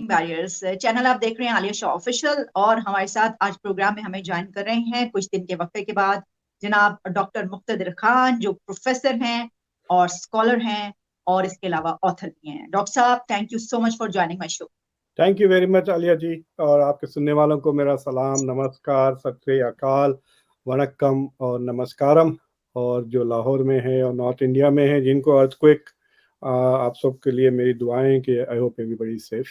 Breaking barriers channel आप देख रहे हैं आलिया शाह ऑफिशियल, और हमारे साथ आज प्रोग्राम में हमें ज्वाइन कर रहे हैं कुछ दिन के वक्फे के बाद जनाब डॉक्टर मुक्तदिर खान, जो प्रोफेसर हैं और स्कॉलर हैं और इसके अलावा ऑथर भी हैं। डॉक्टर साहब, thank you so much for joining my show. Thank you very much Alia ji, और आपके सुनने वालों को मेरा सलाम, नमस्कार, सत श्री अकाल, वणक्कम और नमस्कारम। और जो लाहौर में है और नॉर्थ इंडिया में है जिनको अर्थक्वेक, आप सबके लिए मेरी दुआएं कि I hope everybody safe.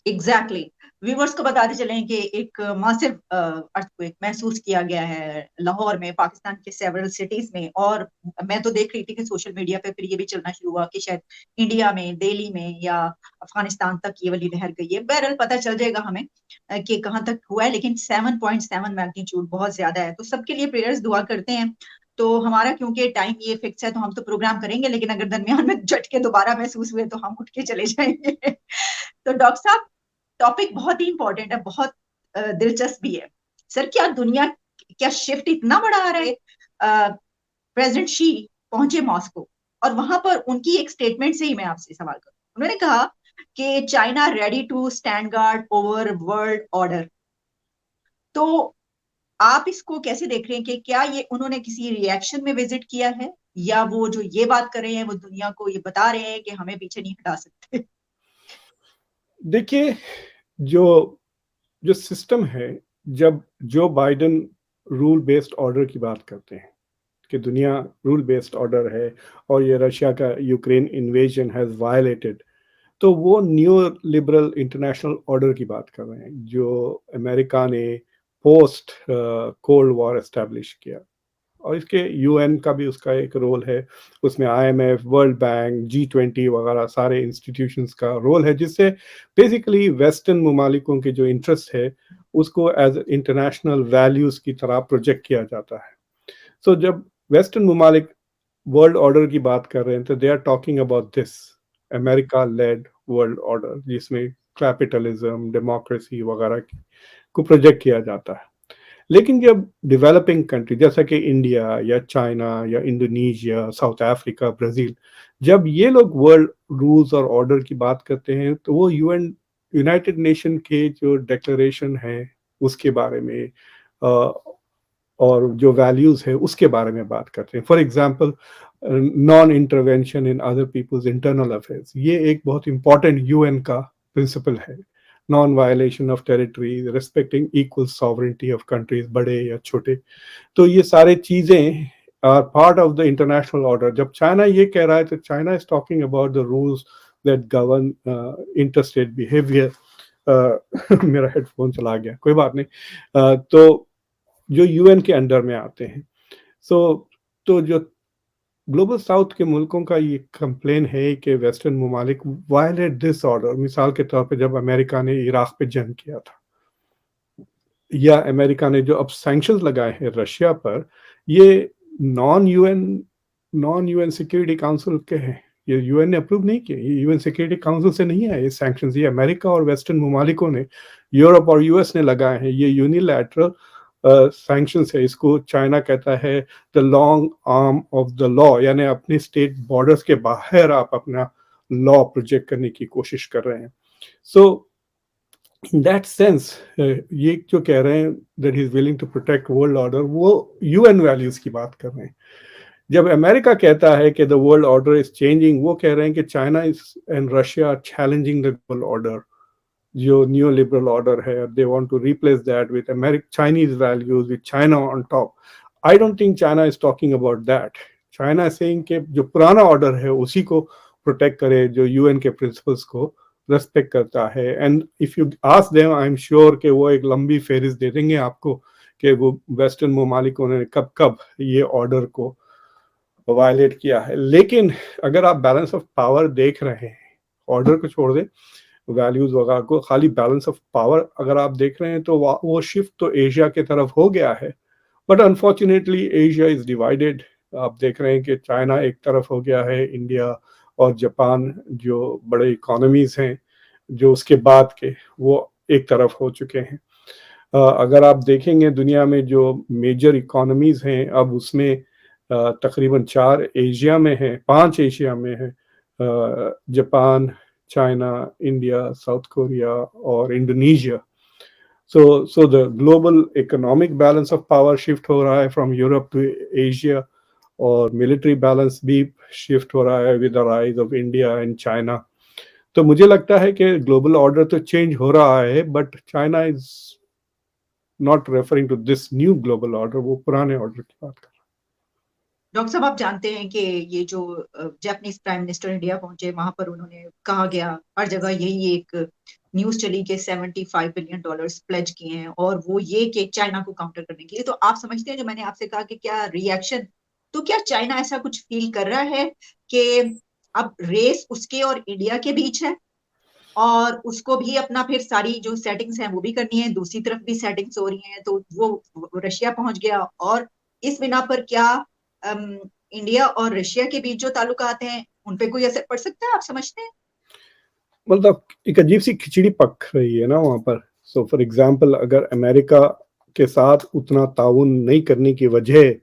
Exactly viewers को बताते चलें कि एक मासिव अर्थक्वेक महसूस किया गया है लाहौर में, पाकिस्तान के सेवरल सिटीज में, और मैं तो देख रही थी कि सोशल मीडिया पे फिर ये भी चलना शुरू हुआ कि शायद इंडिया में, दिल्ली में या अफगानिस्तान तक ये वाली लहर गई है। बहरहाल पता चल जाएगा हमें कि कहाँ तक हुआ है, लेकिन 7.7 मैग्नीट्यूड बहुत ज्यादा है, तो सबके लिए प्रेयर्स दुआ करते हैं। तो हमारा क्योंकि टाइम ये फिक्स है तो हम तो प्रोग्राम करेंगे, लेकिन अगर दरमियान में झटके दोबारा महसूस हुए तो हम उठ के चले जाएंगे। तो डॉक्टर साहब, टॉपिक बहुत ही इंपॉर्टेंट है, बहुत दिलचस्प भी है। सर, क्या शिफ्ट इतना बड़ा आ रहा है? प्रेसिडेंट शी पहुंचे मॉस्को और वहां पर उनकी एक स्टेटमेंट से ही मैं आपसे सवाल करूं। उन्होंने कहा कि China ready to stand guard over world order. तो आप इसको कैसे देख रहे हैं कि क्या ये उन्होंने किसी रिएक्शन में विजिट किया है, या वो जो ये बात कर रहे हैं वो दुनिया को ये बता रहे हैं कि हमें पीछे नहीं हटा सकते? देखिए, जो जो सिस्टम है, जब Joe Biden rule based order की बात करते हैं कि दुनिया रूल बेस्ड ऑर्डर है और ये रशिया का यूक्रेन इन्वेजन हैज वायलेटेड, तो वो न्यू लिबरल इंटरनेशनल ऑर्डर की बात कर रहे हैं जो अमेरिका ने पोस्ट कोल्ड वॉर एस्टेब्लिश किया। और इसके यूएन का भी उसका एक रोल है, उसमें आईएमएफ, वर्ल्ड बैंक, G20 वगैरह सारे इंस्टीट्यूशंस का रोल है, जिससे बेसिकली वेस्टर्न ममालिकों के जो इंटरेस्ट है उसको एज इंटरनेशनल वैल्यूज की तरह प्रोजेक्ट किया जाता है। सो जब वेस्टर्न ममालिक वर्ल्ड ऑर्डर की बात कर रहे हैं तो they are talking about this America led world order, जिसमें कैपिटलिज्म, डेमोक्रेसी वगैरह को प्रोजेक्ट किया जाता है। लेकिन जब डेवलपिंग कंट्री जैसा कि इंडिया या चाइना या इंडोनेशिया, साउथ अफ्रीका, ब्राजील, जब ये लोग वर्ल्ड रूल्स और ऑर्डर की बात करते हैं तो वो यूनाइटेड नेशन के जो डिक्लेरेशन है उसके बारे में और जो वैल्यूज है उसके बारे में बात करते हैं। For example, non intervention in other people's internal affairs, ये एक बहुत इंपॉर्टेंट यूएन का प्रिंसिपल है। Non violation of territory, respecting equal sovereignty of countries, बड़े या छोटे। तो ये सारे चीजें are part of the international order. जब चाइना ये कह रहा है तो China is talking about the rules that govern interstate behaviour. मेरा हेडफोन चला गया, कोई बात नहीं। तो जो यूएन के अंडर में आते हैं। तो जो ग्लोबल साउथ के मुल्कों का ये कंप्लेन है कि वेस्टर्न ममालिक वायलेट दिस ऑर्डर। मिसाल के तौर पे जब अमेरिका ने इराक पे जंग किया था, या अमेरिका ने जो अब सैंक्शंस लगाए हैं रशिया पर, ये नॉन यूएन सिक्योरिटी काउंसिल के हैं। ये यूएन ने अप्रूव नहीं किए, ये यूएन सिक्योरिटी काउंसिल से नहीं है ये सैंक्शंस। ये अमेरिका और वेस्टर्न ममालिकों ने, यूरोप और यूएस ने लगाए हैं। ये यूनिलैटरल सैंक्शंस है। इसको चाइना कहता है the long arm of the law, यानी अपने स्टेट बॉर्डर्स के बाहर आप अपना लॉ प्रोजेक्ट करने की कोशिश कर रहे हैं। सो इन दैट सेंस ये जो कह रहे हैं that he is willing to protect world order, वो यूएन वैल्यूज की बात कर रहे हैं। जब अमेरिका कहता है कि the world order is changing, वो कह रहे हैं कि China is and Russia are challenging the world order, जो न्यू लिबरल ऑर्डर है। They want to replace that with Chinese values, with China on top. I don't think China is talking about that. China is saying कि जो पुराना order है उसी को protect करे, जो यूएन के प्रिंसिपल्स को रेस्पेक्ट करता है। And if you ask them, I am sure कि वो एक लंबी फेरिस्त दे देंगे आपको कि वो वेस्टर्न ममालिकों ने कब कब ये ऑर्डर को वायलेट किया है। लेकिन अगर आप बैलेंस ऑफ पावर देख रहे हैं, ऑर्डर को छोड़ दें, वैल्यूज वगैरह को, खाली बैलेंस ऑफ पावर अगर आप देख रहे हैं तो वो शिफ्ट तो एशिया के तरफ हो गया है। But unfortunately Asia is divided. आप देख रहे हैं कि चाइना एक तरफ हो गया है, इंडिया और जापान जो बड़े इकोनॉमीज हैं जो उसके बाद के, वो एक तरफ हो चुके हैं। अगर आप देखेंगे दुनिया में जो मेजर इकोनॉमीज हैं, अब उसमें तकरीबन 4 एशिया में है, 5 एशिया में है, Japan, China, India, South Korea, or Indonesia. So the global economic balance of power shift हो रहा है from Europe to Asia, और military balance भी shift हो रहा है with the rise of India and China. तो मुझे लगता है कि global order तो change हो रहा है, but China is not referring to this new global order, वो पुराने order की बात कर रहा है। डॉक्टर साहब, आप जानते हैं कि ये जो जापानीज प्राइम मिनिस्टर इंडिया पहुंचे, वहां पर उन्होंने कहा गया, हर जगह यही एक न्यूज चली कि $75 बिलियन प्लेज किए हैं, और वो ये कि चाइना को काउंटर करने के लिए। तो आप समझते हैं, जो मैंने आपसे कहा कि क्या रिएक्शन, तो क्या चाइना ऐसा कुछ फील कर रहा है कि अब रेस उसके और इंडिया के बीच है, और उसको भी अपना फिर सारी जो सेटिंग्स हैं वो भी करनी है, दूसरी तरफ भी सेटिंग्स हो रही हैं, तो वो रशिया पहुंच गया, और इस बिना पर क्या इंडिया और रशिया के बीच जो ताल्लुकात हैं उन पे कोई असर पड़ सकता है, आप समझते हैं? मतलब एक अजीब सी खिचड़ी पक रही है ना वहां पर। सो फॉर एग्जाम्पल, अगर अमेरिका के साथ उतना ताउन नहीं करने की वजह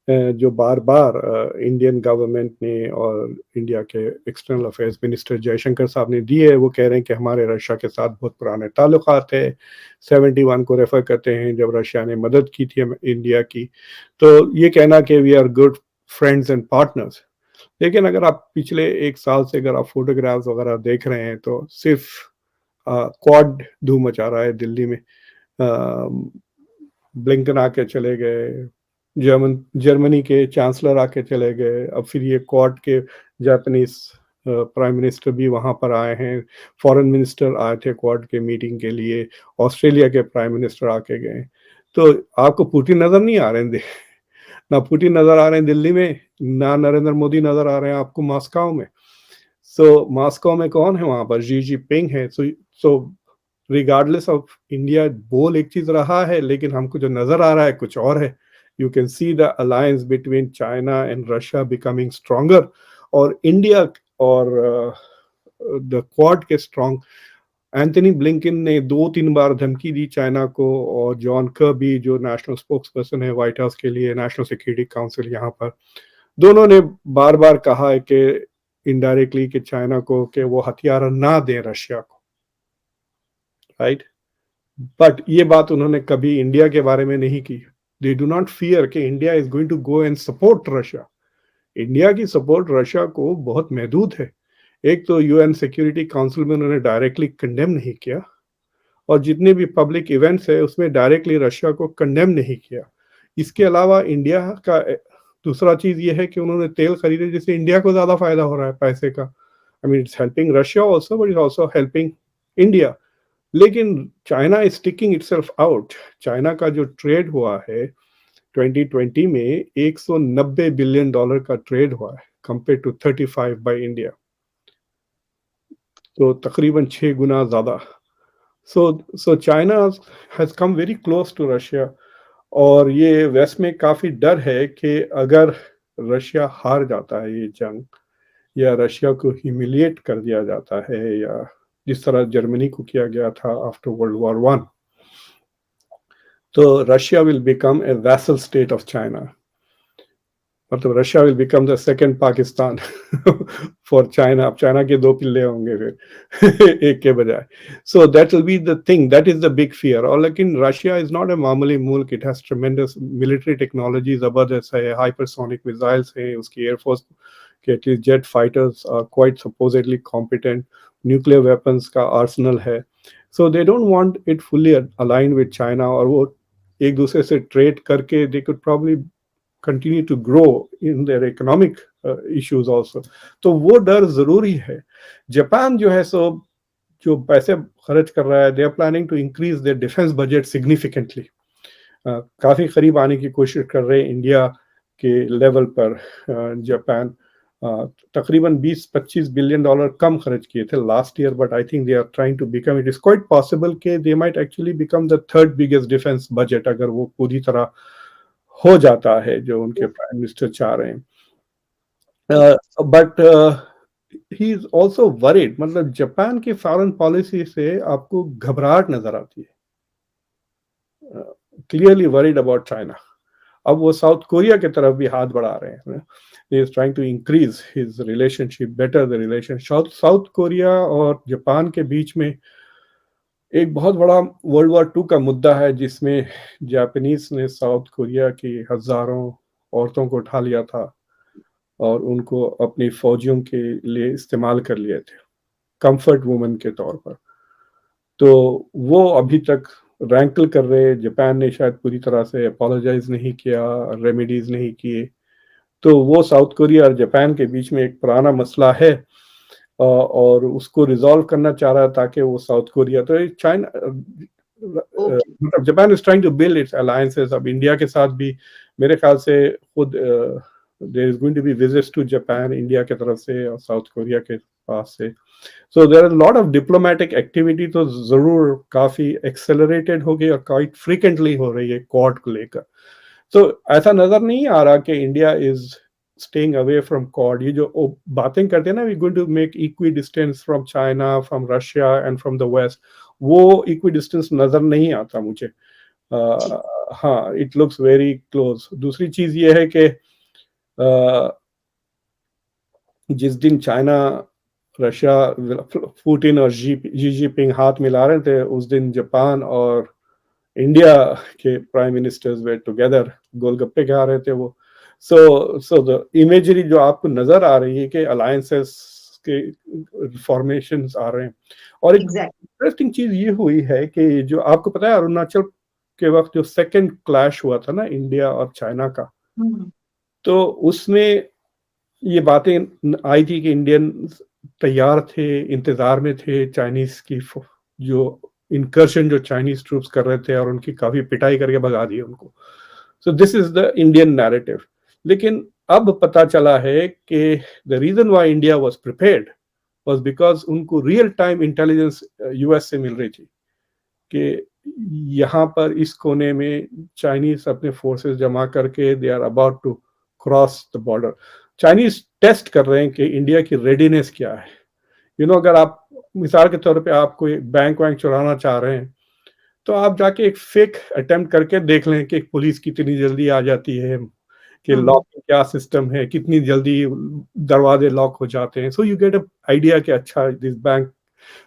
जो बार बार इंडियन गवर्नमेंट ने और इंडिया के एक्सटर्नल अफेयर्स मिनिस्टर जयशंकर साहब ने दी है, वो कह रहे हैं कि हमारे रशिया के साथ बहुत पुराने ताल्लुकात है। 71 को रेफर करते हैं जब रशिया ने मदद की थी इंडिया की। तो ये कहना कि we are good friends and partners, लेकिन अगर आप पिछले एक साल से अगर आप फोटोग्राफ्स वगैरह देख रहे हैं तो सिर्फ क्वाड धूम मचा रहा है दिल्ली में। ब्लिंकन आके चले गए, जर्मनी के चांसलर आके चले गए, अब फिर ये क्वाड के जापानीज प्राइम मिनिस्टर भी वहां पर आए हैं, फॉरेन मिनिस्टर आए थे क्वाड के मीटिंग के लिए, ऑस्ट्रेलिया के प्राइम मिनिस्टर आके गए। तो आपको पुतिन नजर नहीं आ रहे हैं, ना पुतिन नजर आ रहे हैं दिल्ली में, ना नरेंद्र मोदी नजर आ रहे हैं आपको मॉस्को में। सो मॉस्को में कौन है वहां पर? जी जिनपिंग है। सो रिगार्डलेस ऑफ इंडिया बोल एक चीज रहा है, लेकिन हमको जो नजर आ रहा है कुछ और है। You can see the alliance between China and Russia becoming stronger, और इंडिया और द क्वाड के स्ट्रॉन्ग। एंथनी ब्लिंकन ने 2-3 बार धमकी दी चाइना को, और जॉन कर्बी जो नेशनल स्पोक्स पर्सन है व्हाइट हाउस के लिए, नेशनल सिक्योरिटी काउंसिल यहाँ पर, दोनों ने बार बार कहा है कि इनडायरेक्टली कि चाइना को कि वो हथियार ना दें रशिया को, राइट। बट ये बात उन्होंने कभी इंडिया के बारे में नहीं की। दे डू नॉट फियर कि India is going to go and support Russia. India की सपोर्ट रशिया को बहुत महदूद है। एक तो यूएन सिक्योरिटी काउंसिल में उन्होंने डायरेक्टली कंडेम नहीं किया, और जितने भी पब्लिक इवेंट्स है उसमें डायरेक्टली रशिया को कंडेम नहीं किया। इसके अलावा इंडिया का दूसरा चीज ये है कि उन्होंने तेल खरीदे जिससे इंडिया को ज्यादा फायदा हो रहा है पैसे का। I mean it's helping Russia also, but it's also helping India. लेकिन China is ticking itself out. China का जो ट्रेड हुआ है 2020 में $190 बिलियन का ट्रेड हुआ है, कंपेयर टू 35 बाय इंडिया, तो तकरीबन 6 गुना ज्यादा। So China has come very close to Russia, और ये वेस्ट में काफी डर है कि अगर रशिया हार जाता है ये जंग, या रशिया को ह्यूमिलिएट कर दिया जाता है, या जिस तरह जर्मनी को किया गया था आफ्टर वर्ल्ड वॉर 1, तो Russia will become a vassal state of China. मतलब Russia will become the second Pakistan for China. अब चाइना के 2 पिल्ले होंगे फिर एक के बजाय। So that will be the thing, that is the big fear. और लेकिन रशिया इज नॉट ए मामूली मुल्क, it has tremendous military technology, जबरदस्त है, हाइपरसोनिक मिसाइल्स है, उसकी एयरफोर्स के at least jet fighters are quite supposedly competent, nuclear weapons का आर्सनल है। So they don't want it fully align with China, और वो एक दूसरे से ट्रेड करके they could probably continue to grow in their economic issues also। तो वो डर जरूरी है। जापान जो है सो जो पैसे खर्च कर रहा है, they are planning to increase their defense budget significantly। काफी करीब आने की कोशिश कर रहे हैं इंडिया के लेवल पर। जापान तकरीबन $20-25 बिलियन कम खर्च किए थे last year, but I think they are trying to become, it is quite possible के they might actually become the 3rd biggest defence budget, अगर वो पूरी तरह हो जाता है जो उनके प्राइम मिनिस्टर चाह रहे हैं। But he is also worried, मतलब जापान की फॉरेन पॉलिसी से आपको घबराहट नजर आती है, क्लियरली वरीड अबाउट चाइना। अब वो साउथ कोरिया की तरफ भी हाथ बढ़ा रहे हैं। He is trying to increase his relationship, better the relation. South Korea और जापान के बीच में एक बहुत बड़ा वर्ल्ड वॉर 2 का मुद्दा है, जिसमें जापानीज ने साउथ कोरिया की हजारों औरतों को उठा लिया था और उनको अपनी फौजियों के लिए इस्तेमाल कर लिए थे, कंफर्ट वुमन के तौर पर। तो वो अभी तक रैंकल कर रहे, जापान ने शायद पूरी तरह से अपोलोजाइज नहीं किया, रेमेडीज नहीं किए। तो वो साउथ कोरिया और जापान के बीच में एक पुराना मसला है, और उसको रिजॉल्व करना चाह रहा है, ताकि वो साउथ कोरिया, तो चाइना, ओके। मतलब Japan is trying to build its alliances. अब इंडिया के साथ भी मेरे ख्याल से खुद there is going to be visits to Japan India की तरफ से और साउथ कोरिया के पास से। So there are lot of diplomatic activity, तो जरूर काफी एक्सेलरेटेड हो गई और काफी फ्रीक्वेंटली हो रही है क्वाड को लेकर। तो ऐसा नजर नहीं आ रहा कि India is staying away from Quad. ये जो बातें करते हैं ना, we going to make equidistance from China, from Russia and from the west, वो इक्वी डिस्टेंस नजर नहीं आता मुझे। जी हाँ, इट लुक्स वेरी क्लोज। दूसरी चीज ये है कि जिस दिन चाइना, रशिया, पुतिन और जी जिनपिंग हाथ मिला रहे थे, उस दिन जापान और इंडिया के प्राइम मिनिस्टर्स वे टुगेदर, गोलगप्पे खा रहे थे वो। सो द इमेजरी जो आपको नजर आ रही है कि अलायंसेस के फॉर्मेशंस आ रहे हैं। और एक एग्जैक्टली। इंटरेस्टिंग चीज ये हुई है कि जो आपको पता है, अरुणाचल के वक्त जो सेकंड क्लैश हुआ था ना इंडिया और चाइना का, तो उसमें ये बातें आई थी कि इंडियन तैयार थे, इंतजार में थे चाइनीज की जो इनकर्शन जो चाइनीज ट्रूप्स कर रहे थे, और उनकी काफी पिटाई करके भगा दी उनको। So this is the Indian narrative. लेकिन अब पता चला है कि the reason why India was prepared was because उनको रियल टाइम इंटेलिजेंस यूएस से मिल रही थी कि यहाँ पर इस कोने में चाइनीज अपने फोर्सेस जमा करके they are about to cross the border. Chinese test कर रहे हैं कि इंडिया की रेडीनेस क्या है। अगर आप मिसाल के तौर पे आप कोई बैंक वैंक चुराना चाह रहे हैं, तो आप जाके एक फेक अटेम्प्ट करके देख लें कि पुलिस कितनी जल्दी आ जाती है, कि लॉक क्या सिस्टम है, कितनी जल्दी दरवाजे लॉक हो जाते हैं। So you get a idea कि अच्छा दिस बैंक।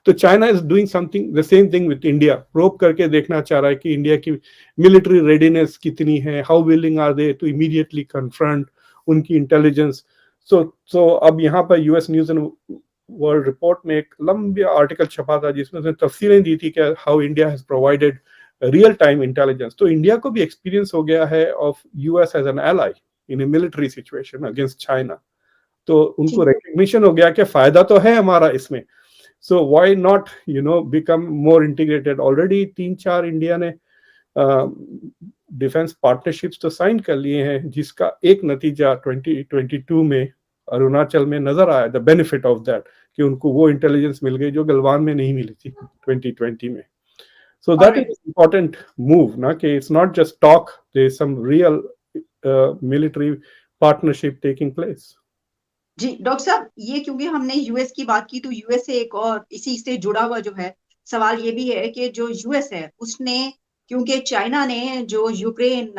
तो China is doing something the same thing with India, probe करके देखना चाह रहा है कि इंडिया की मिलिट्री रेडीनेस कितनी है, how willing are they to immediately confront, उनकी इंटेलिजेंस। सो अब यहाँ पर US News and World Report में एक लंबी आर्टिकल छपा था, जिसमें उसने तफसीलें दी थी कि how India has provided real time intelligence. तो इंडिया को भी एक्सपीरियंस हो गया है of US as an ally in a military situation against China. तो उनको ठीक। रिकग्निशन हो गया कि फायदा तो है हमारा इसमें। So why not become more integrated. Already 3-4 India ने डिफेंस पार्टनरशिप्स तो साइन कर लिए हैं, जिसका एक नतीजा 2022 में अरुणाचल में नजर आया, द बेनिफिट ऑफ दैट, कि उनको वो इंटेलिजेंस मिल गई जो गलवान में नहीं मिली थी 2020 में। So that is important move ना, कि it's not just talk, there is some real military partnership taking place. जी डॉक्टर साहब, ये क्योंकि हमने यूएस की बात की, तो यूएस से एक और इसी से जुड़ा हुआ जो है सवाल ये भी है कि जो यूएस है उसने, क्योंकि चाइना ने जो यूक्रेन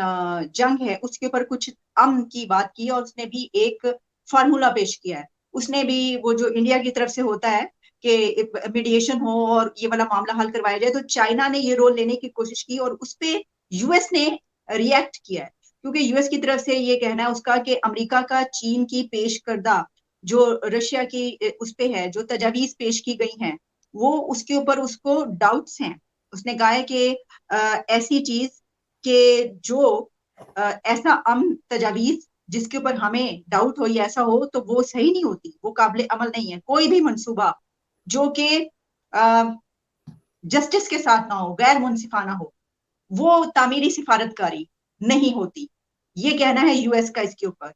जंग है उसके ऊपर कुछ अमन की बात की, और उसने भी एक फार्मूला पेश किया है। उसने भी वो जो इंडिया की तरफ से होता है कि मीडिएशन हो और ये वाला मामला हल करवाया जाए, तो चाइना ने ये रोल लेने की कोशिश की और उस पर यूएस ने रिएक्ट किया है। क्योंकि यूएस की तरफ से ये कहना है उसका कि अमेरिका का चीन की पेश करदा जो रशिया की उस पे है, जो तजावीज पेश की गई हैं, वो उसके ऊपर उसको डाउट्स हैं। उसने कहा है कि ऐसी चीज के जो ऐसा तजावीज जिसके ऊपर हमें डाउट हो या ऐसा हो, तो वो सही नहीं होती, वो काबिल अमल नहीं है। कोई भी मंसूबा जो कि जस्टिस के साथ ना हो, गैर मुनसिफाना हो, वो तामीरी सिफारतकारी नहीं होती। ये कहना है यूएस का इसके ऊपर।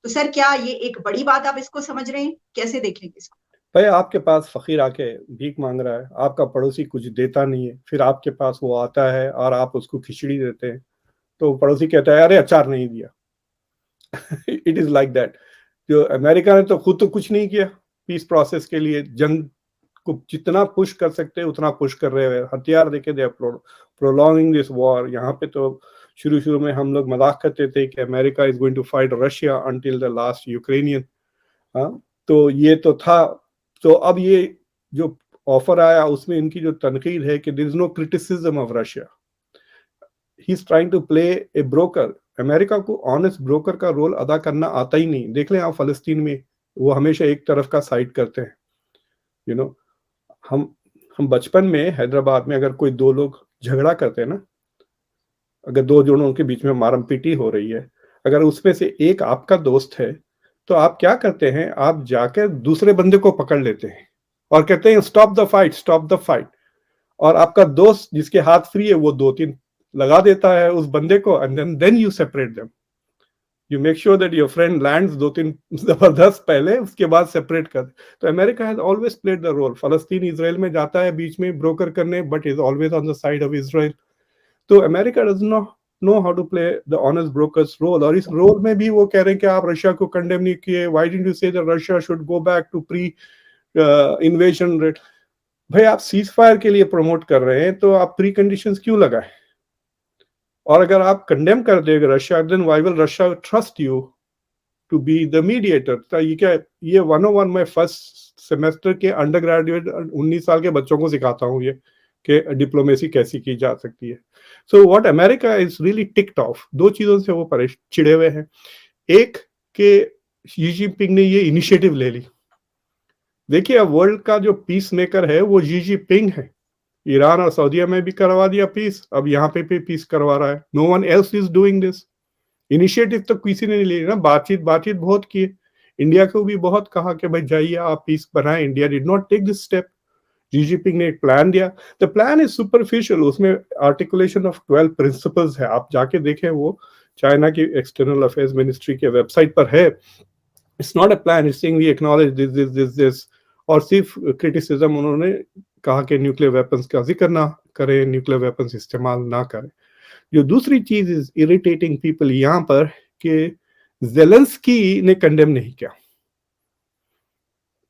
तो सर, क्या ये एक बड़ी बात आप इसको समझ रहे हैं? कैसे देखेंगे इसको? भाई, आपके पास फकीर आके भीख मांग रहा है, आपका पड़ोसी कुछ देता नहीं है, फिर आपके पास वो आता है और आप उसको खिचड़ी देते हैं, तो पड़ोसी कहता है अरे अचार नहीं दिया। It is like that. जो अमेरिका ने तो खुद तो कुछ नहीं किया पीस प्रोसेस के लिए, जंग को जितना पुश कर सकते हैं उतना पुश कर रहे हैं, हथियार देके दे प्रोलॉन्गिंग दिस वॉर। यहाँ पे तो शुरू में हम लोग मजाक करते थे कि America is going to fight Russia until the last Ukrainian. हाँ, तो ये तो था। तो अब ये जो ऑफर आया उसमें इनकी जो तनकीद है कि there is no criticism of Russia, he is trying to play a broker. America को ऑनेस्ट ब्रोकर का रोल अदा करना आता ही नहीं। देख लें आप फलस्तीन में, वो हमेशा एक तरफ का साइड करते हैं। यू नो, हम बचपन में हैदराबाद में अगर कोई दो लोग झगड़ा करते हैं ना, अगर दो जनों के बीच में मारम पीटी हो रही है, अगर उसमें से एक आपका दोस्त है, तो आप क्या करते हैं, आप जाकर दूसरे बंदे को पकड़ लेते हैं और कहते हैं stop the fight, stop the fight. और आपका दोस्त जिसके हाथ फ्री है वो दो तीन लगा देता है उस बंदे को, and then you separate them. You make sure that your friend lands दो तीन जबरदस्त पहले, उसके बाद सेपरेट कर। तो America has always played the role. फलस्तीन इजराइल में जाता है बीच में ब्रोकर करने, but is always on the side of Israel. तो America does not know how to play the honest brokers role. और इस रोल में भी वो कह रहे हैं कि आप रशिया को कंडेम नहीं किए, why didn't you say that Russia should go back to pre invasion rate. भाई आप सीज फायर के लिए प्रमोट कर रहे हैं, तो आप प्री कंडीशंस क्यों लगाए? और अगर आप कंडेम कर देंगे Russia, then why will Russia trust you to be the mediator? तो ये क्या, ये 101 में फर्स्ट सेमेस्टर के अंडर ग्रेजुएट 19 साल के बच्चों को सिखाता हूँ ये कि डिप्लोमेसी कैसी की जा सकती है। So what America is really ticked of, दो चीजों से वो चिड़े हुए हैं। एक के शी जिनपिंग ने ये इनिशिएटिव ले ली। देखिए अब वर्ल्ड का जो पीस मेकर है वो शी जिनपिंग है। ईरान और सऊदीया में भी करवा दिया पीस, अब यहाँ पे भी पीस करवा रहा है। No one else is doing this. Initiative तो किसी ने नहीं लिया ना, बातचीत बहुत की। इंडिया को भी बहुत कहा कि भाई जाइए आप पीस बनाएं। India did not take this step. Xi Jinping ने एक प्लान दिया। द प्लान इज सुपरफिशियल, उसमें आर्टिकुलेशन ऑफ 12 प्रिंसिपल्स है, आप जाके देखें, वो चाइना की एक्सटर्नल अफेयर्स मिनिस्ट्री के वेबसाइट पर है। It's not a plan, it's saying we acknowledge this this this this. और सिर्फ क्रिटिसिज्म उन्होंने कहा कि न्यूक्लियर वेपन्स का जिक्र ना करें, न्यूक्लियर वेपन्स इस्तेमाल ना करें। जो दूसरी चीज इज इरिटेटिंग पीपल यहाँ पर कि जेलेंस्की ने कंडेम नहीं किया।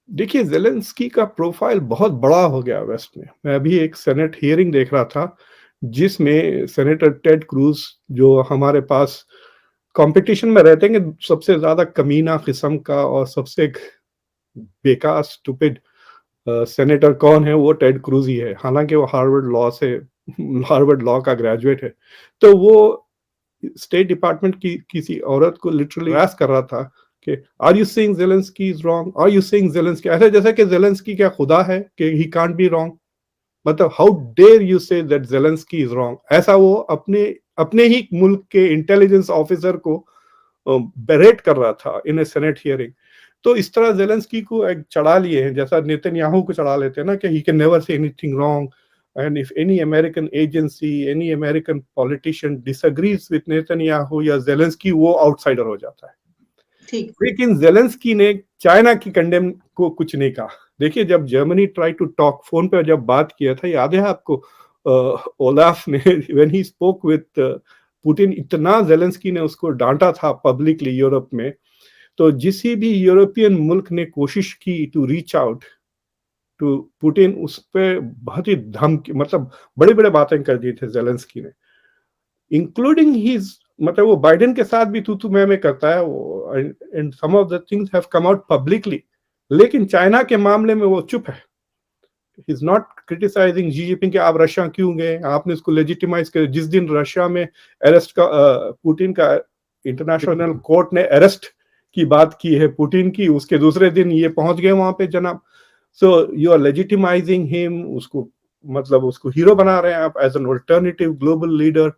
देखिए जेलेंस्की का प्रोफाइल बहुत बड़ा हो गया वेस्ट में। मैं अभी एक सेनेट हियरिंग देख रहा था जिसमें सेनेटर टेड क्रूज, जो हमारे पास कंपटीशन में रहते हैं कि सबसे ज्यादा कमीना किस्म का और सबसे बेकार स्टूपिड सेनेटर कौन है, वो टेड क्रूज ही है। हालांकि वो हार्वर्ड लॉ का ग्रेजुएट है। तो वो स्टेट डिपार्टमेंट की किसी औरत को लिटरली हरास कर रहा था कि are you saying Zelensky is wrong, are you saying Zelensky, ऐसे जैसे कि ज़ेलेंस्की क्या खुदा है कि ही कांट बी रॉन्ग। मतलब how dare you say that Zelensky is wrong. ऐसा वो अपने ही मुल्क के इंटेलिजेंस ऑफिसर को बेरेट कर रहा था इन ए सेनेट हियरिंग। तो इस तरह ज़ेलेंस्की को एक चढ़ा लिए हैं, जैसा नेतन्याहू को चढ़ा लेते हैं ना कि he can never say anything wrong, and if any American agency, any American politician disagrees with Netanyahu या Zelensky, वो आउटसाइडर हो जाता है। ठीक। लेकिन जेलेंस्की ने चाइना की कंडेम को कुछ नहीं कहा। देखिए जब Germany try to talk, phone पर जब बात किया था, याद है आपको, ओलाफ ने when he spoke with Putin, इतना जेलेंस्की ने उसको डांटा था पब्लिकली यूरोप में। तो जिसी भी यूरोपियन मुल्क ने कोशिश की to reach out to Putin, उस पर बहुत ही धमकी, मतलब बड़े बड़े बातें कर दी थे जेलेंस्की ने, इंक्लूडिंग हिज, मतलब वो बाइडेन के साथ भी तू मैं करता है वो, and some of the things have come out publicly. लेकिन चाइना के मामले में वो चुप है। He is not criticizing Xi Jinping कि आप रशिया क्यों गए, आपने इसको लेजिटिमाइज कर। जिस दिन रशिया में अरेस्ट का पुतिन का इंटरनेशनल कोर्ट ने अरेस्ट की बात की है पुतिन की, उसके दूसरे दिन ये पहुंच गए वहां पे जनाब। So you are legitimizing him, उसको मतलब उसको हीरो बना रहे हैं आप as an alternative global leader.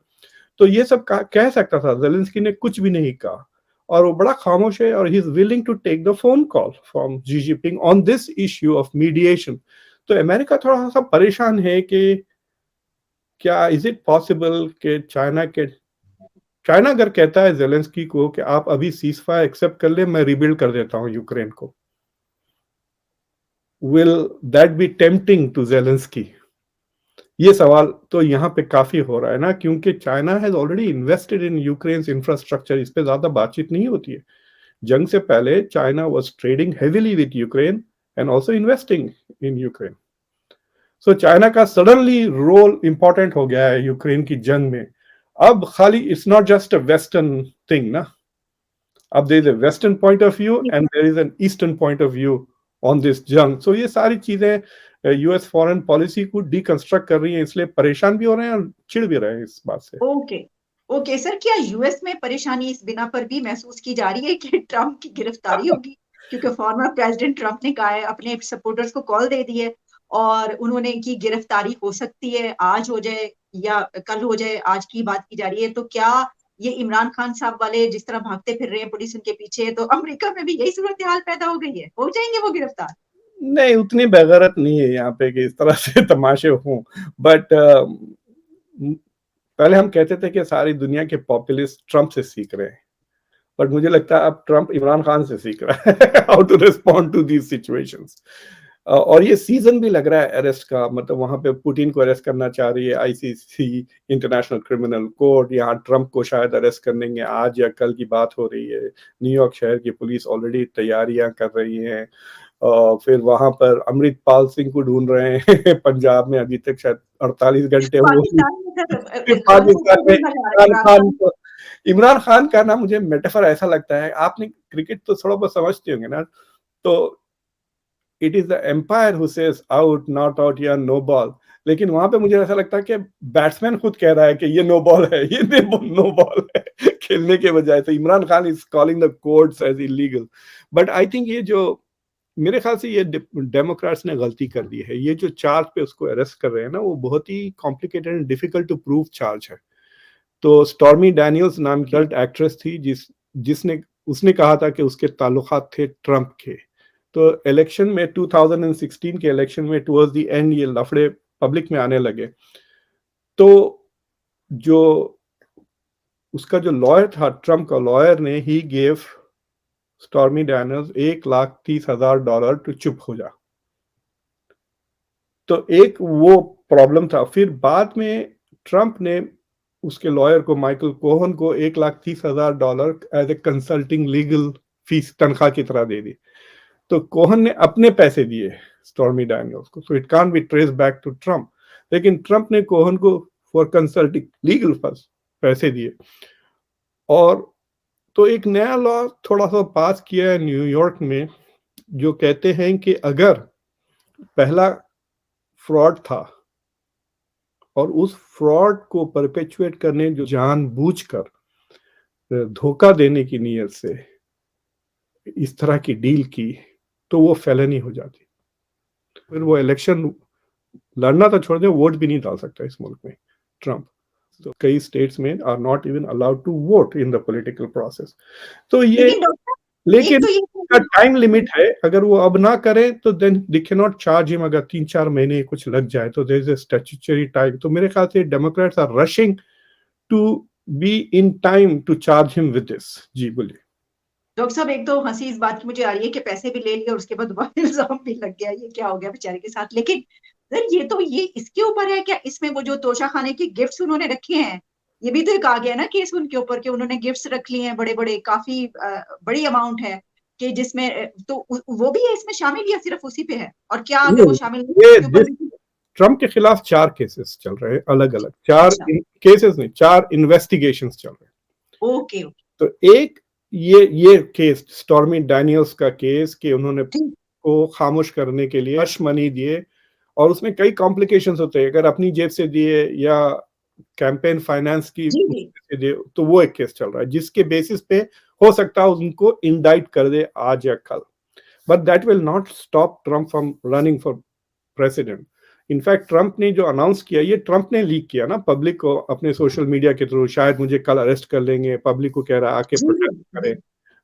तो ये सब कह सकता था, जेलेंस्की ने कुछ भी नहीं कहा और वो बड़ा खामोश है। और he is willing to take the phone call from Xi Jinping on this issue of mediation. तो अमेरिका थोड़ा सा परेशान है कि क्या इज इट पॉसिबल कि चाइना अगर कहता है जेलेंस्की को कि आप अभी सीज फायर एक्सेप्ट कर ले, मैं रिबिल्ड कर देता हूं यूक्रेन को, will that be tempting to Zelensky? ये सवाल तो यहाँ पे काफी हो रहा है ना, क्योंकि China has already invested in Ukraine's infrastructure. इस पे ज्यादा बातचीत नहीं होती है। जंग से पहले China was trading heavily with Ukraine and also investing in Ukraine. So China का सडनली रोल इंपॉर्टेंट हो गया है यूक्रेन की जंग में। अब खाली it's not just a western thing ना, अब there is a western point of view and there is an eastern point of view on this जंग। सो ये सारी चीजें यूएस फॉरेन पॉलिसी को डिकंस्ट्रक्ट कर रही हैं, इसलिए परेशान भी हो रहे हैं और चिढ़ भी रहे हैं इस बात से। ओके ओके सर, क्या यूएस में परेशानी इस बिना पर भी महसूस की जा रही है कि ट्रम्प की गिरफ्तारी होगी? क्योंकि फॉर्मर प्रेसिडेंट ट्रम्प ने कहा है, अपने सपोर्टर्स को कॉल दे दी है और उन्होंने की गिरफ्तारी हो सकती है, आज हो जाए या कल हो जाए, आज की बात की जा रही है। तो क्या ये इमरान खान साहब वाले जिस तरह भागते फिर रहे हैं पुलिस उनके पीछे, तो अमेरिका में भी यही सूरत हाल पैदा हो गई है? हो जाएंगे वो गिरफ्तार? नहीं, उतनी बेगैरत नहीं है यहाँ पे कि इस तरह से तमाशे हों, बट पहले हम कहते थे कि सारी दुनिया के पॉपुलिस्ट ट्रम्प से सीख रहे हैं, बट मुझे लगता है अब ट्रम्प इमरान खान से सीख रहा है how to respond to these situations. और ये सीजन भी लग रहा है अरेस्ट का, मतलब वहां पे पुतिन को अरेस्ट करना चाह रही है आईसीसी, इंटरनेशनल क्रिमिनल कोर्ट, यहाँ ट्रम्प को शायद अरेस्ट करने के आज या कल की बात हो रही है। न्यूयॉर्क शहर की पुलिस ऑलरेडी तैयारियां कर रही है। फिर वहां पर अमृतपाल सिंह को ढूंढ रहे हैं पंजाब में, अभी तक शायद 48 घंटे वो पाकिस्तान में सर कौन सा पाकिस्तान में ढूंढा जा रहा है? इमरान इमरान खान खान? को, इमरान खान का ना मुझे मेटाफर ऐसा लगता है, आपने क्रिकेट तो थोड़ा बहुत समझते होंगे ना, तो it is the empire who says out not out या नो बॉल, लेकिन वहां पे मुझे ऐसा लगता है कि बैट्समैन खुद कह रहा है कि ये नो बॉल है, ये नो बॉल है खेलने के बजाय। तो Imran Khan is calling the courts as illegal. But I think ये जो, मेरे ख्याल से ये डेमोक्रेट्स ने गलती कर दी है, ये जो चार्ज पे उसको अरेस्ट कर रहे हैं ना, वो बहुत ही complicated and difficult to prove charge है। तो स्टॉर्मी डैनियल्स नाम की एक्ट्रेस थी जिसने उसने कहा था कि उसके ताल्लुकात थे ट्रम्प के। तो इलेक्शन में 2016 के इलेक्शन में टुवर्ड्स द एंड ये लफड़े पब्लिक में आने लगे, तो जो उसका जो लॉयर था, ट्रम्प का लॉयर ने, he gave Stormy Daniels $1,30,000 to चुप हो जा। तो एक वो प्रॉब्लम था। फिर बाद में ट्रम्प ने उसके लॉयर को, माइकल कोहन को, $1,30,000 as a consulting legal fees तनख्वाह की तरह दे दी। तो कोहन ने अपने पैसे दिए स्टॉर्मी डैनियल्स को, so it can't be trace back to Trump. लेकिन ट्रम्प ने कोहन को फॉर कंसल्टिंग लीगल पैसे दिए। और तो एक नया लॉ थोड़ा सा पास किया है न्यूयॉर्क में, जो कहते हैं कि अगर पहला फ्रॉड था और उस फ्रॉड को परपेचुएट करने जो जानबूझकर धोखा देने की नीयत से इस तरह की डील की, तो वो फेलनी हो जाती। फिर वो इलेक्शन लड़ना तो छोड़ दे, वोट भी नहीं डाल सकता इस मुल्क में ट्रम्प। तो कई स्टेट्स में are not even allowed to vote in the political process. तो ये, लेकिन का टाइम लिमिट है, अगर वो अब ना करे तो then they can not charge him. अगर 3-4 महीने कुछ लग जाए तो there is a statutory time. तो मेरे ख्याल से democrats are rushing to be in time to charge him with this. जी बोलिए डॉक्टर साहब। एक तो हंसी इस बात की मुझे आ रही है कि पैसे भी ले लिए और उसके बाद दोबारा इल्जाम भी लग गया, ये क्या हो गया बेचारे के साथ। लेकिन सर ये इसके ऊपर है क्या? इसमें वो जो तोशा खाने की गिफ्ट्स उन्होंने रखे हैं, ये भी तो एक आ गया ना केस उनके ऊपर कि उन्होंने गिफ्ट्स रख लिए हैं बड़े बड़े, काफी बड़ी अमाउंट है कि जिसमें तो वो भी है इसमें शामिल या सिर्फ उसी पे है? और क्या अगर वो शामिल नहीं है उसके ऊपर भी? ट्रम्प के खिलाफ 4 केसेस चल रहे हैं, अलग अलग 4 केसेस नहीं, 4 इन्वेस्टिगेशंस चल रहे हैं। ओके। तो एक ये केस स्टॉर्मी डैनियल्स का केस कि उन्होंने को खामोश करने के लिए हश मनी दिए, और उसमें कई कॉम्प्लिकेशंस होते हैं, अगर अपनी जेब से दिए या कैंपेन फाइनेंस की से दिए, तो वो एक केस चल रहा है जिसके बेसिस पे हो सकता है उनको इंडाइट कर दे आज या कल। But that will not stop Trump from running for president. In fact Trump ने जो अनाउंस किया, ये ट्रम्प ने लीक किया ना पब्लिक को अपने सोशल मीडिया के थ्रू, शायद मुझे कल अरेस्ट कर लेंगे, पब्लिक को कह रहा है आके प्रोटेस्ट करें।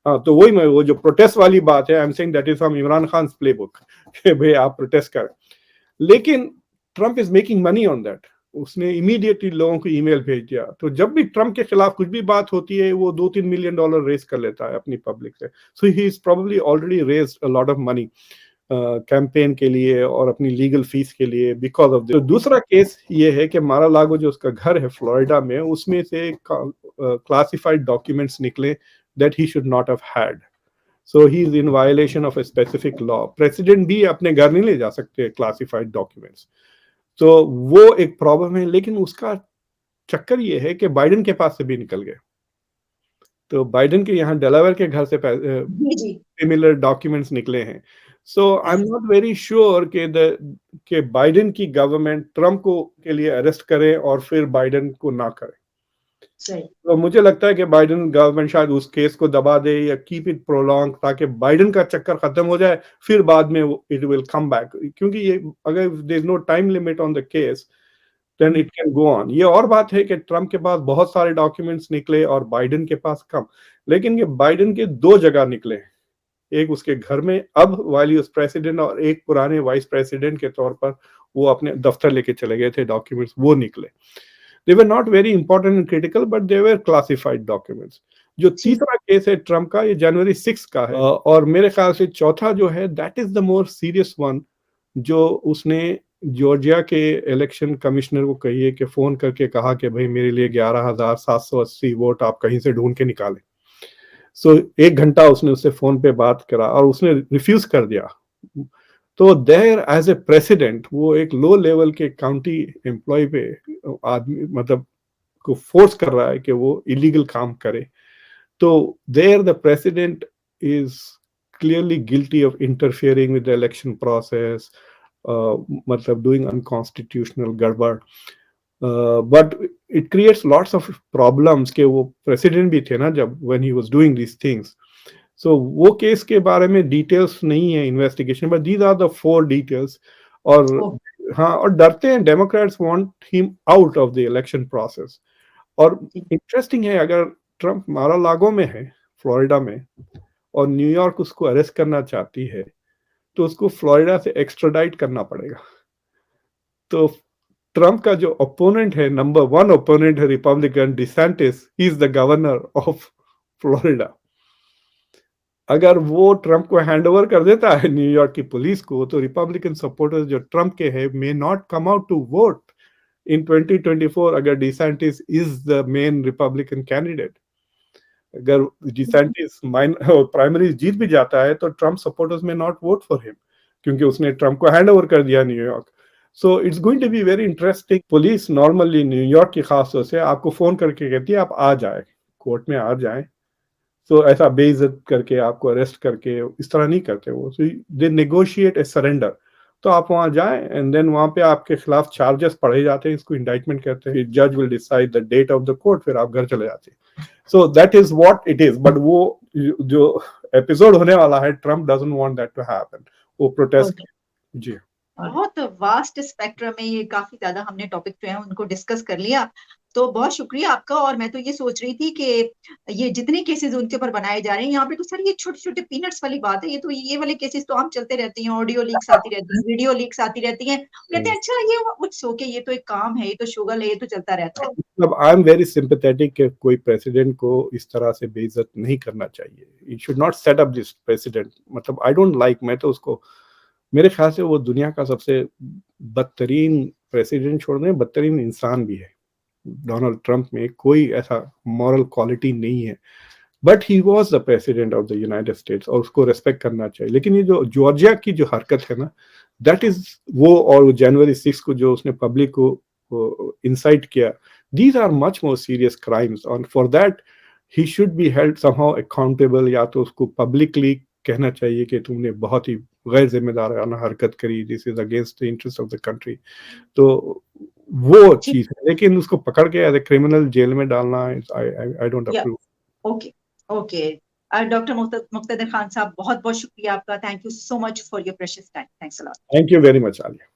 हाँ, तो वही मैं, वो जो प्रोटेस्ट वाली बात है, I am saying that is from Imran Khan play book भाई आप प्रोटेस्ट करें। लेकिन Trump is making money on that. उसने इमीडिएटली लोगों को ईमेल भेज दिया। तो जब भी ट्रम्प के खिलाफ कुछ भी बात होती है, वो $2-3 मिलियन रेज कर लेता है अपनी पब्लिक से। So he is probably already raised a lot of money campaign के लिए और अपनी लीगल फीस के लिए बिकॉज ऑफ दिस। तो दूसरा केस ये है कि मारा लागो जो उसका घर है फ्लोरिडा में, उसमें से क्लासिफाइड डॉक्यूमेंट्स निकले that he should not have had. So he is in violation of a specific law. President भी अपने घर नहीं ले जा सकते क्लासिफाइड डॉक्यूमेंट्स। तो वो एक प्रॉब्लम है। लेकिन उसका चक्कर ये है कि बाइडेन के पास से भी निकल गए। तो बाइडेन के यहाँ डेलावेयर के घर से जी जी सिमिलर डॉक्यूमेंट्स निकले हैं। So I am not very sure कि बाइडेन की गवर्नमेंट ट्रम्प को के लिए अरेस्ट करे और फिर बाइडेन को ना करे। सही तो मुझे लगता है कि बाइडेन गवर्नमेंट शायद उस केस को दबा दे या कीप इट प्रोलॉन्ग, ताकि बाइडेन का चक्कर खत्म हो जाए, फिर बाद में इट विल कम बैक, क्योंकि ये अगर there is no time limit on the case then it can go on. ये और बात है कि ट्रम्प के पास बहुत सारे डॉक्यूमेंट्स निकले और बाइडेन के पास कम, लेकिन ये बाइडेन के दो जगह निकले हैं, एक उसके घर में अब वाइल ही वाज प्रेसिडेंट, और एक पुराने वाइस प्रेसिडेंट के तौर पर वो अपने दफ्तर लेके चले गए थे, डॉक्यूमेंट्स वो निकले। They were not very important and critical, but they were classified documents. जो तीसरा केस है ट्रम्प का, ये जनवरी 6 का है, और मेरे ख्याल से चौथा जो है that is the more serious one, जो उसने जॉर्जिया के इलेक्शन कमिश्नर को कहिए कि फोन करके कहा कि भाई मेरे लिए 11,780 वोट आप कहीं से ढूंढ के निकालें। सो 1 घंटा उसने उससे फोन पे बात करा और उसने रिफ्यूज कर दिया। तो देयर एज ए प्रेसिडेंट वो एक लो लेवल के काउंटी एम्प्लॉय पे आदमी मतलब को फोर्स कर रहा है कि वो इलीगल काम करे। तो there the president is clearly guilty of interfering with the election process, मतलब डूइंग अनकॉन्स्टिट्यूशनल गड़बड़, but it creates lots of problems कि वो प्रेसिडेंट भी थे ना जब when he was doing these things. So वो केस के बारे में डिटेल्स नहीं है investigation, but these are the 4 details. और हाँ, और डरते हैं, democrats want him out of the election process. और इंटरेस्टिंग है, अगर ट्रम्प मारा लागो में है फ्लोरिडा में और न्यूयॉर्क उसको अरेस्ट करना चाहती है, तो उसको फ्लोरिडा से एक्स्ट्राडाइट करना पड़ेगा। तो ट्रम्प का जो ओपोनेंट है, नंबर 1 ओपोनेंट है Republican DeSantis, he is the governor of Florida. अगर वो ट्रम्प को हैंड ओवर कर देता है न्यूयॉर्क की पुलिस को, तो रिपब्लिकन सपोर्टर्स जो ट्रम्प के हैं may not come out to vote in 2024 अगर DeSantis is the main Republican candidate. अगर डिसेंटिस प्राइमरी जीत भी जाता है तो Trump supporters may not vote for him, क्योंकि उसने ट्रम्प को हैंड ओवर कर दिया New York. So it's going to be very interesting. Police normally New York की खास तौर से आपको फोन करके कहती है आप आ जाए, कोर्ट में आ जाए। तो ऐसा बेइज्जत करके आपको अरेस्ट करके इस तरह नहीं करते वो। सो दे नेगोशिएट ए सरेंडर। तो आप वहां जाएं एंड देन वहां पे आपके खिलाफ चार्जेस पढ़े जाते हैं, इसको इंडाइटमेंट कहते हैं। जज will decide the date of the court, फिर आप घर चले जाते हैं। So that is what it is. But वो जो एपिसोड होने वाला है, Trump doesn't want that to happen. वो प्रोटेस्ट जी बहुत वास्ट स्पेक्ट्रम में ये काफी ज्यादा हमने टॉपिक जो है उनको डिस्कस कर लिया। तो बहुत शुक्रिया आपका। और मैं तो ये सोच रही थी कि ये जितने केसेस उनके ऊपर बनाए जा रहे हैं यहाँ पे, तो सर ये छोटे छोटे पीनट्स वाली बात है। ये तो ये वाले केसेस तो आम चलते रहते हैं, ऑडियो लीक्स आती रहती है, वीडियो लीक्स आती रहती हैं। कहते हैं अच्छा ये कुछ ओके, ये तो एक काम है, ये तो शुगल है, ये तो चलता रहता है। मतलब आई एम वेरी सिंपैथेटिक कि कोई प्रेसिडेंट को इस तरह से बेइज्जत नहीं करना चाहिए। It should not set up this president. मतलब आई डोंट लाइक, मैं तो उसको, मेरे ख्याल से वो दुनिया का सबसे बदतरीन प्रेसिडेंट छोड़ने बदतरीन इंसान भी है। डोनाल्ड ट्रंप में कोई ऐसा मॉरल क्वालिटी नहीं है, but he was the president of the United states और उसको रेस्पेक्ट करना चाहिए। लेकिन ये जो जॉर्जिया की जो हरकत है ना, दैट इज वो, और जनवरी 6 को जो उसने पब्लिक को इंसाइट किया, these are much more serious crimes, और for that he should be held somehow accountable. या तो उसको पब्लिकली कहना चाहिए कि तुमने बहुत ही गैर जिम्मेदाराना हरकत करी, this is against the interest of the country. तो वो चीज है, लेकिन उसको पकड़ के एज ए क्रिमिनल जेल में डालना, I don't approve. Okay okay doctor Muqtedar Khan साहब, बहुत बहुत शुक्रिया आपका। Thank you so much for your precious time. Thanks a lot. Thank you very much Alia.